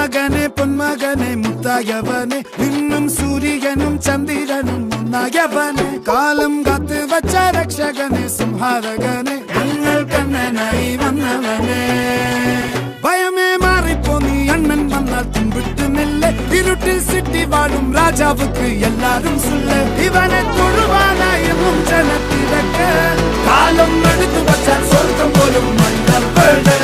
മകനെ പൊന്മകനെ മുത്തായവനെ നിന്നും സൂര്യനും ചന്ദ്രനും ഒന്നായവനെ കാലം കാത്ത് വച്ച രക്ഷകനെ സംഹാരകനെ ഞങ്ങൾ കണ്ണനായി വന്നവനെ ഭയമേ മാറിപ്പോ നീ അണ്ണൻ വന്നാൽ തുമ്പിട്ടുന്നില്ല ഇരുട്ടിൽ സിറ്റി വാഴും രാജാവുക്ക് എല്ലാരും സുല്ല ഇവനെ തൊഴുവാനായി ജനത്തിരക്ക് കാലം എടുത്തു വച്ചാൽ സ്വർഗം പോലും മണ്ണപ്പേട്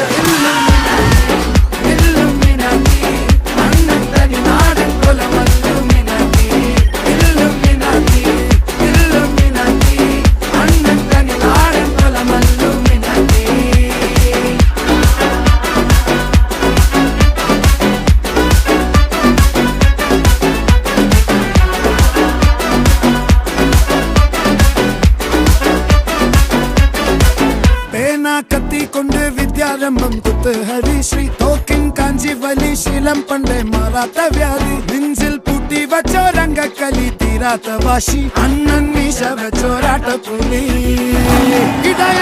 കത്തിക്കൊണ്ട് വിദ്യാരംഭം കുത്ത് ഹരിശ്രീ തോക്കിൻ കാഞ്ചി വലി ശീലം പണ്ടേ മാറാത്ത വ്യാധി നെഞ്ചിൽ പൂട്ടി വച്ചോരംഗക്കലി തീരാത്ത വാശി അണ്ണൻ മീശ വെച്ചോരാട്ട പുലി ഇടയ